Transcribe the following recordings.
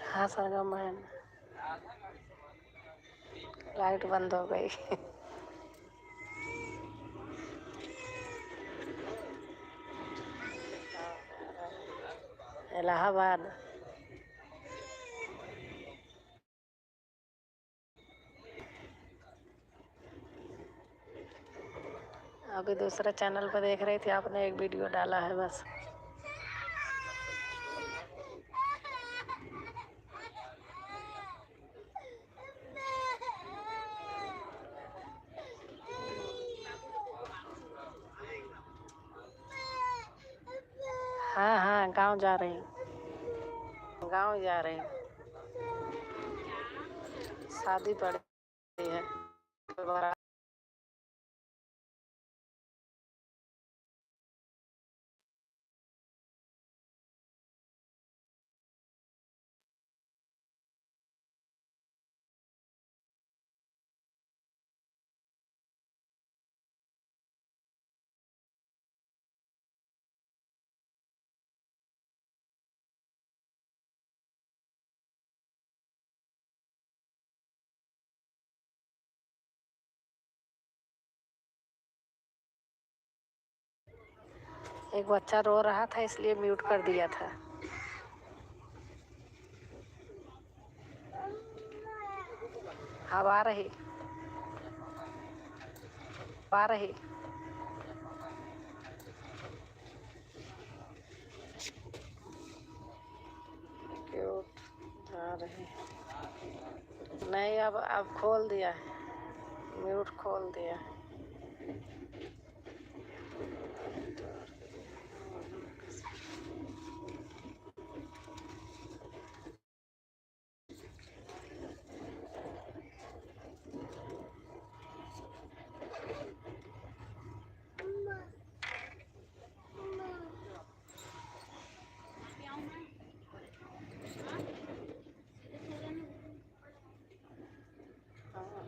हाँ सरगम बहन, लाइट बंद हो गई। इलाहाबाद। अभी दूसरे चैनल पर देख रही थी, आपने एक वीडियो डाला है बस। हाँ हाँ, गांव जा रही हूँ, गांव जा रही हूँ। शादी पड़ी है। एक बच्चा रो रहा था इसलिए म्यूट कर दिया था। अब आ रही, आ रही। क्यूट आ रही। नहीं, अब खोल दिया है, म्यूट खोल दिया है।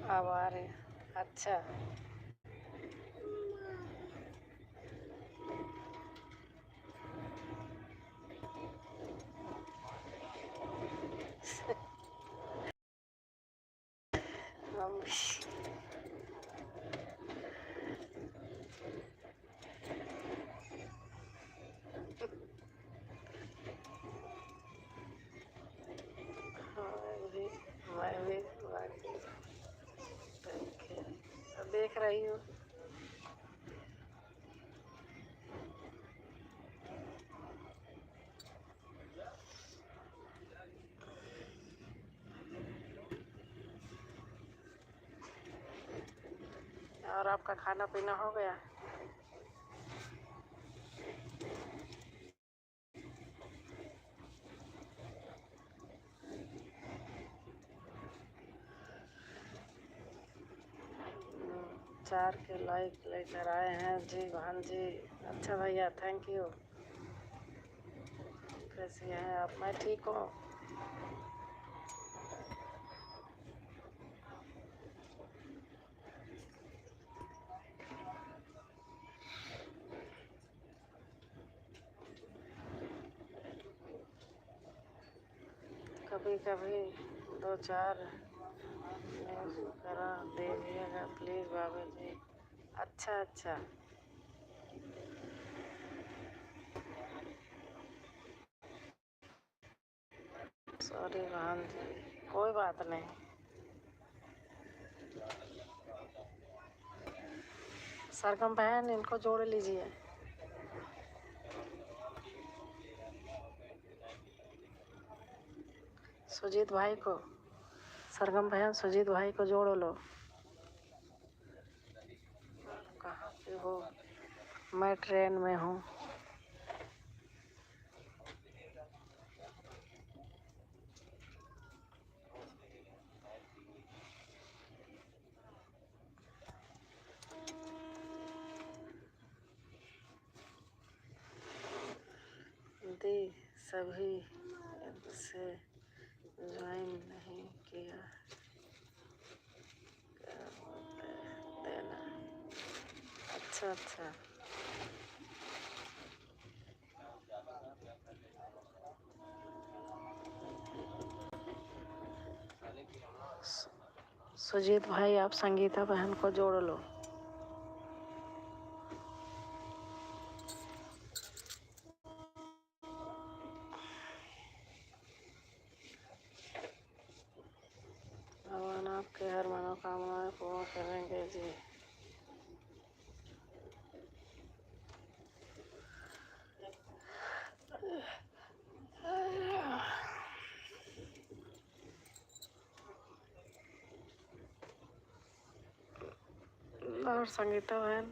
अब आ रही। अच्छा। मैं भी देख रही हूँ। और आपका खाना पीना हो गया? चार के लाइक लेकर आए हैं जी भान जी। अच्छा भैया, थैंक यू। कैसी हैं आप? मैं ठीक हूँ। कभी कभी दो चार न्यूज़ करा दीजिएगा प्लीज़ बाबा जी। अच्छा अच्छा, सॉरी बहन जी, कोई बात नहीं। सरगम बहन इनको जोड़ लीजिए। सुजीत भाई को, सरगम बहन सुजीत भाई को जोड़ लो। कहाँ पे हो? मैं ट्रेन में हूँ। दी सभी से ज्वाइन नहीं किया, क्या बोलते देना। अच्छा अच्छा, सुजीत भाई आप संगीता बहन को जोड़ लो। भगवान आपके हर मनोकामनाएं पूर्ण करेंगे जी। और संगीता बहन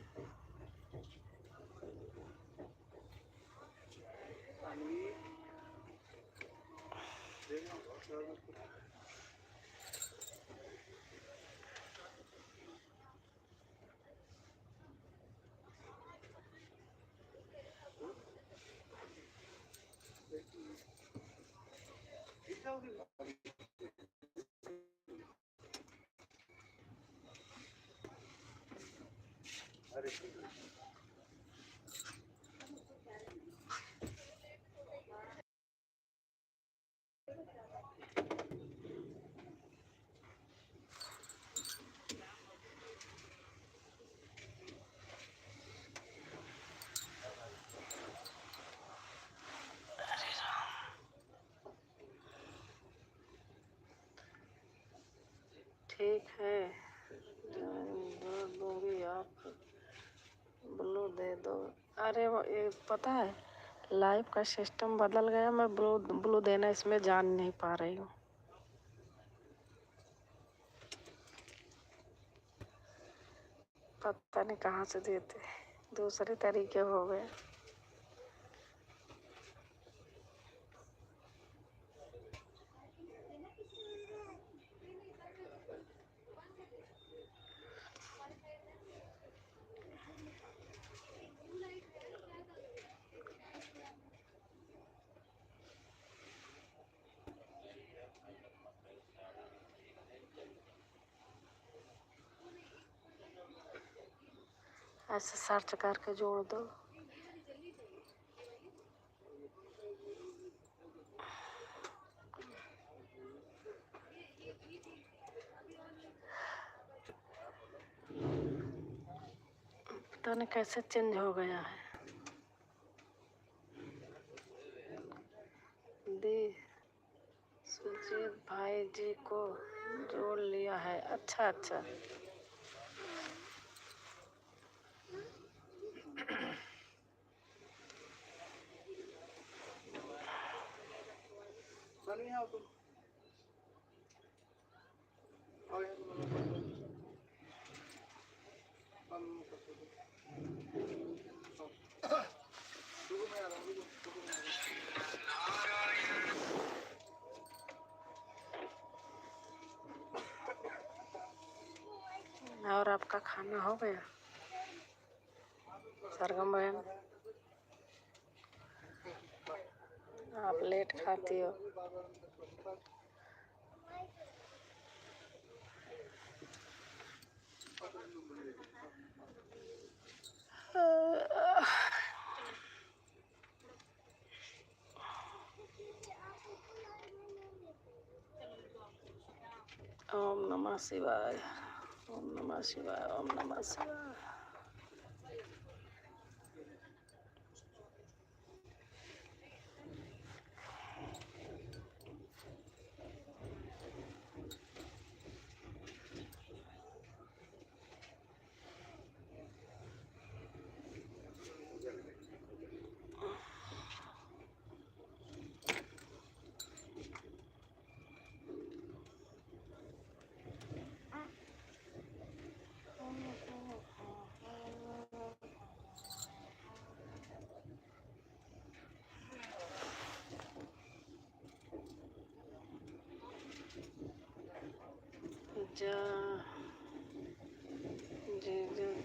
ठीक है, जोड़ दूंगी, आप ब्लू दे दो। अरे वो ये पता है लाइव का सिस्टम बदल गया, मैं ब्लू ब्लू देना इसमें जान नहीं पा रही हूँ। पता नहीं कहाँ से देते, दूसरे तरीके हो गए। ऐसे सर्च करके जोड़ दो। पता नहीं कैसे चेंज हो गया है। दी सुजीत भाई जी को जोड़ लिया है। अच्छा अच्छा, और आपका खाना हो गया सरगम बहन? आप लेट खाती हो। नमः शिवाय, ओम नमः शिवाय, ओम नमः शिवाय।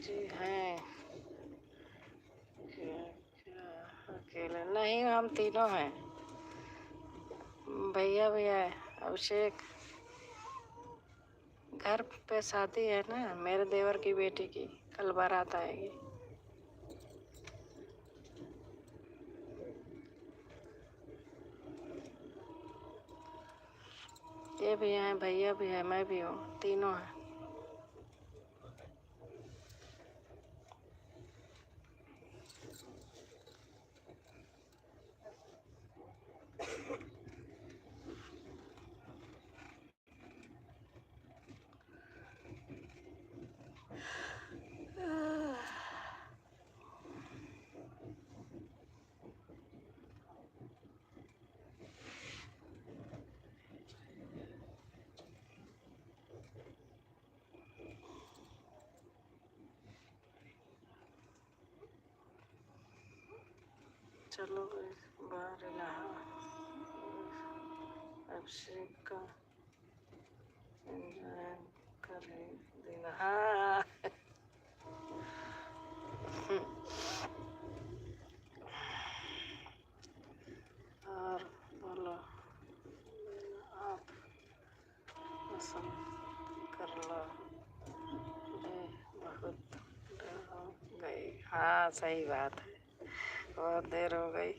जी हैं क्या? क्या अकेले नहीं, हम तीनों हैं। भैया भी है, अभिषेक। घर पे शादी है ना मेरे देवर की बेटी की, कल बारात आएगी। ये भी हैं, भैया भी है, मैं भी हूँ, तीनों हैं। चलो बाहर अभिषेक का एंजॉय करे दिन। हाँ और बोलो, आप पसंद कर लो। बहुत देर हो गई। हाँ सही बात है, बहुत देर हो गई।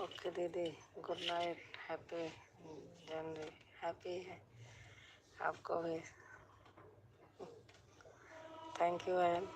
ओके दीदी, good night, happy January. Happy है आपको भी। Thank you N.